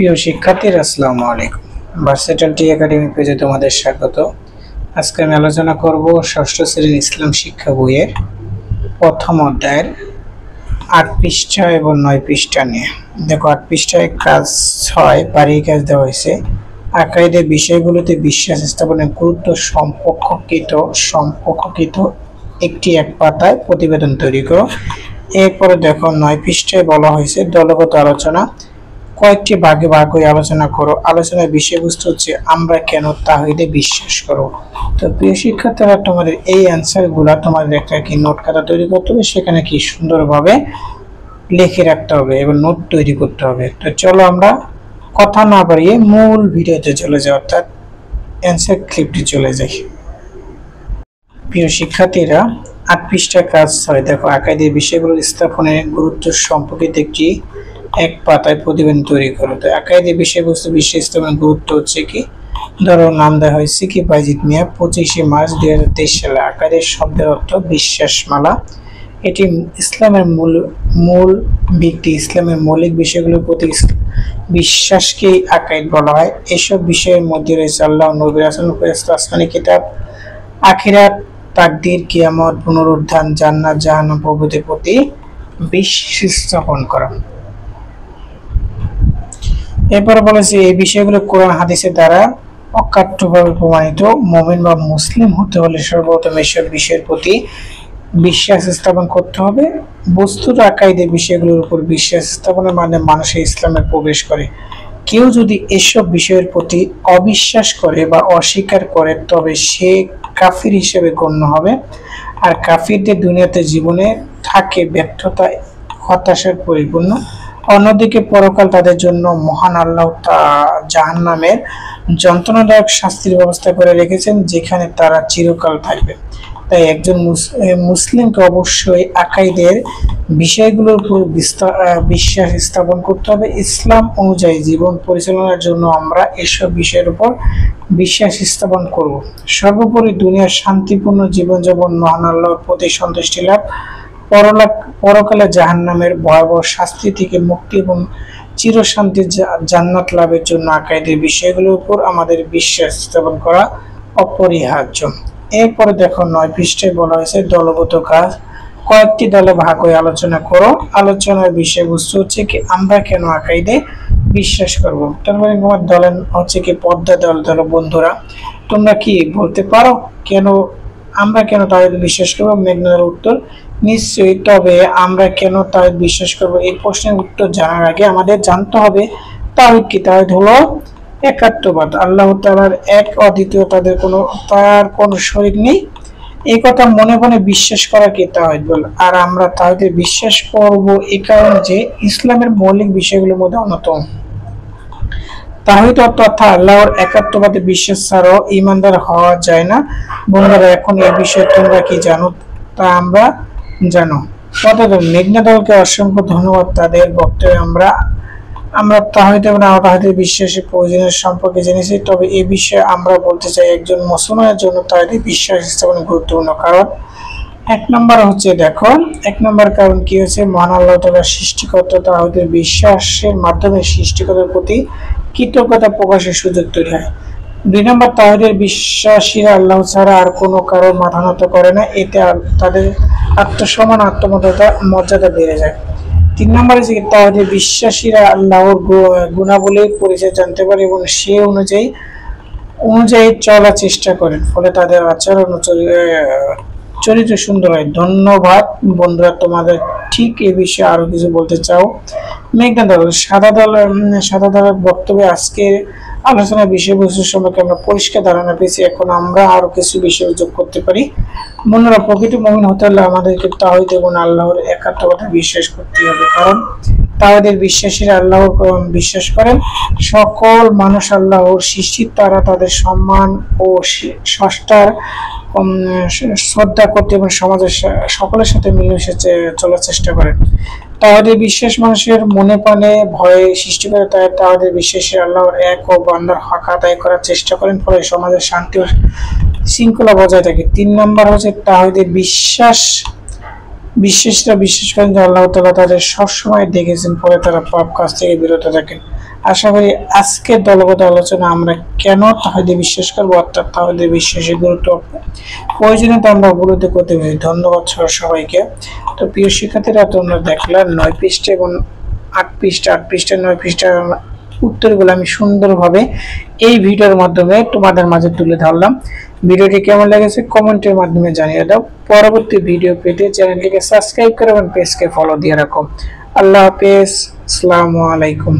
প্রিয় শিক্ষার্থীরা আসসালামু আলাইকুম। ভার্সেটাইল একাডেমি পেজে তোমাদের স্বাগত। আজকে আমি আলোচনা করব ষষ্ঠ শ্রেণীর ইসলাম শিক্ষা বইয়ের প্রথম অধ্যায়ের ৮ পৃষ্ঠা এবং ৯ পৃষ্ঠা নিয়ে। দেখো ৮ পৃষ্ঠায় কাজ ৬ বাড়ি কাজ দেওয়া হয়েছে। আকাইদের বিষয়গুলোতে বিশ্বাস স্থাপনের গুরুত্ব সম্পর্কিত একটি এক পাতায় প্রতিবেদন তৈরি করো। এরপরে দেখো ৯ পৃষ্ঠায় বলা হয়েছে দলগত আলোচনা, কয়েকটি ভাগে ভাগ করে আলোচনা করো। আলোচনার বিষয়বস্তু হচ্ছে আমরা কেন তাওহীদে বিশ্বাস করব। তো প্রিয় শিক্ষার্থীরা, তোমাদের এই অ্যান্সারগুলো তোমাদের একটা কি নোট খাতা তৈরি করতে হবে, সেখানে কি সুন্দরভাবে লিখে রাখতে হবে এবং নোট তৈরি করতে হবে। তো চলো আমরা কথা না বাড়িয়ে মূল ভিডিওতে চলে যাই, অর্থাৎ অ্যান্সার ক্লিপটি চলে যাই। প্রিয় শিক্ষার্থীরা, ৮ পৃষ্ঠা কাজ ৬ দেখো আকাইদের বিষয়গুলোর স্থাপনের গুরুত্ব সম্পর্কিত একটি এক পাতায় প্রতিবেদন তৈরি করো। তো আকাইদের বিষয়বস্তু বিশ্বাস স্থাপনের গুরুত্ব হচ্ছে কি, ধরো নাম দেওয়া হয়েছে কি বাইজিদ মিয়া, 25শে মার্চ 2023 সালে। আকাইদের শব্দের অর্থ বিশ্বাসমালা। এটি ইসলামের মূল ভিত্তি, ইসলামের মৌলিক বিষয়গুলোর প্রতি বিশ্বাসকেই আকাইদ বলা হয়। এসব বিষয়ের মধ্যে রয়েছে আল্লাহ, নবী, রাসূল, ফেরেশতা, আসমানি কিতাব, আখিরাত, তাকদীর, কিয়ামত, পুনরুত্থান, জান্নাত, জাহান্নাম প্রভৃতির প্রতি বিশ্বাস স্থাপন করা। এরপরে বলেছে এই বিষয়গুলো কোরআন হাদিসের দ্বারা অকাট্যভাবে প্রমাণিত। মুমিন বা মুসলিম হতে হলে সর্বপ্রথম এসব বিষয়ের প্রতি বিশ্বাস স্থাপন করতে হবে। বস্তুত আকাইদের বিষয়গুলোর উপর বিশ্বাস স্থাপনের মানে মানুষে ইসলামে প্রবেশ করে। কেউ যদি এসব বিষয়ের প্রতি অবিশ্বাস করে বা অস্বীকার করে তবে সে কাফির হিসেবে গণ্য হবে। আর কাফিরদের দুনিয়াতে জীবনে থাকে ব্যর্থতা, হতাশার পরিপূর্ণ। অন্যদিকে পরকাল তাদের জন্য মহান আল্লাহ জাহান্নামের যন্ত্রণাদায়ক শাস্তির ব্যবস্থা করে রেখেছেন, যেখানে তারা চিরকাল থাকবে। তাই একজন মুসলিমকে অবশ্যই আকাইদের বিষয়গুলোর উপর বিশ্বাস স্থাপন করতে হবে। ইসলাম অনুযায়ী জীবন পরিচালনার জন্য আমরা এসব বিষয়ের উপর বিশ্বাস স্থাপন করব। সর্বোপরি দুনিয়ার শান্তিপূর্ণ জীবনযাপন, মহান আল্লাহর প্রতি সন্তুষ্টি লাভ, পরকালে জাহান্নামের ভয়াবহ শাস্তি থেকে মুক্তি এবং চিরশান্তির জান্নাত লাভের জন্য আকাইদের বিষয়গুলোর উপর আমাদের বিশ্বাস স্থাপন করা অপরিহার্য। এরপরে দেখো ৯ পৃষ্ঠায় বলা হয়েছে দলগত কাজ, কয়েকটি দলে ভাগ হয়ে আলোচনা করো। আলোচনার বিষয়বস্তু হচ্ছে কি আমরা কেন আকাইদে বিশ্বাস করব। তারপরে তোমার দলের হচ্ছে কি পদ্মা দল, ধরো বন্ধুরা তোমরা কি বলতে পারো আমরা কেন তাওহীদে বিশ্বাস করব। মেঘনার উত্তর নিশ্চয়ই, তবে আমরা কেন তাওহীদ বিশ্বাস করব এই প্রশ্নের উত্তর জানার আগে আমাদের জানতে হবে তাওহীদ কি। তাওহীদ হলো একাত্মবাদ, আল্লাহ তাআলার এক, অদ্বিতীয়, তার কোনো শরীক নেই, এই কথা মনে মনে বিশ্বাস করা কি তাওহীদ বলে। আর আমরা তাওহীদে বিশ্বাস করব এই কারণে যে ইসলামের মৌলিক বিষয়গুলোর মধ্যে অন্যতম। তাওহীদ অর্থাৎ আল্লাহর একাত্মবাদে বিশ্বাস ছাড়াও ঈমানদার হওয়া যায় না। বন্ধুরা, এখন এই বিষয়ে তোমরা কি জানো তা আমরা জানো। মেঘনা দলকে অসংখ্য ধন্যবাদ, তাদের বক্তব্যে আমরা তাওহীদ এবং তাওহীদের বিশ্বাসের প্রয়োজনীয় সম্পর্কে জেনেছি। তবে এই বিষয়ে আমরা বলতে চাই একজন মুসলমানের জন্য তাওহীদে বিশ্বাস স্থাপন গুরুত্বপূর্ণ। কারণ এক নম্বর কারণ কি হচ্ছে, মহান আল্লাহ তাআলার সৃষ্টিকর্তা, তাওহীদের বিশ্বাসের মাধ্যমে সৃষ্টিকর্তার প্রতি কৃতজ্ঞতা প্রকাশের সুযোগ তৈরি হয়। ২ নম্বর, তাওহীদের বিশ্বাসীরা আল্লাহ ছাড়া আর কোনো কারো মাথা নত করে না, এতে তাদের আত্মসম্মান, মর্যাদা বেড়ে যায়। ৩ নম্বরে যে তাওহীদের বিশ্বাসীরা আল্লাহর গুণাবলীর পরিচয় জানতে পারে এবং সে অনুযায়ী চলার চেষ্টা করেন, ফলে তাদের আচরণ ও চরিত্র সুন্দর হয়। ধন্যবাদ বন্ধুরা, তোমাদের ঠিক এই বিষয়ে আরো কিছু বলতে চাও। মেঘনা দল, সাদা দলের বক্তব্যে আজকের আলোচনার বিষয়বস্তু সম্পর্কে আমরা পরিষ্কার ধারণা পেয়েছি। এখন আমরা আরো কিছু বিষয় যোগ করতে পারি। বন্ধুরা, প্রকৃত মুমিন হতে হলে আমাদেরকে তাওহীদ এবং আল্লাহর একাত্মবাদে বিশ্বাস করতে হবে। কারণ তাওহীদের বিশ্বাসীরা আল্লাহ বিশ্বাস করেন, সকল মানুষ আল্লাহর সৃষ্টি, তারা তাদের সম্মান ও স্রষ্টার শ্রদ্ধা করতে এবং সমাজের সকলের সাথে মিলেমিশে চলার চেষ্টা করেন। তাওহীদের বিশ্বাস মানুষের মনে প্রাণে ভয় সৃষ্টি করে, তাই তাওহীদের বিশ্বাসী আল্লাহর এক ও বান্দার হক আদায় করার চেষ্টা করেন, ফলে সমাজের শান্তি ও শৃঙ্খলা বজায় থাকে। ৩ নম্বর হচ্ছে তাওহীদের বিশ্বাসীরা বিশ্বাস করেন যে আল্লাহ তাআলা তাদের সবসময় দেখেছেন, ফলে তারা পাপ কাজ থেকে বিরত থাকেন। আশা করি আজকে দলগত আলোচনা আমরা কেন তাওহীদে বিশ্বাস করব, অর্থাৎ তাওহীদে বিশ্বাসের গুরুত্ব প্রয়োজনীয়তা আমরা উপলব্ধি করতে পারি। ধন্যবাদ সবাইকে। তো প্রিয় শিক্ষার্থীরা, তোমরা দেখলা 9 পৃষ্ঠা এবং 8 পৃষ্ঠা 9 পৃষ্ঠা উত্তরগুলো আমি সুন্দরভাবে এই ভিডিওর মাধ্যমে তোমাদের মাঝে তুলে ধরলাম। ভিডিওটি কেমন লেগেছে কমেন্টের মাধ্যমে জানিয়ে দাও। পরবর্তী ভিডিও পেতে চ্যানেলটিকে সাবস্ক্রাইব করো এবং পেজকে ফলো দিয়ে রাখো। আল্লাহ হাফেজ, আসসালামু আলাইকুম।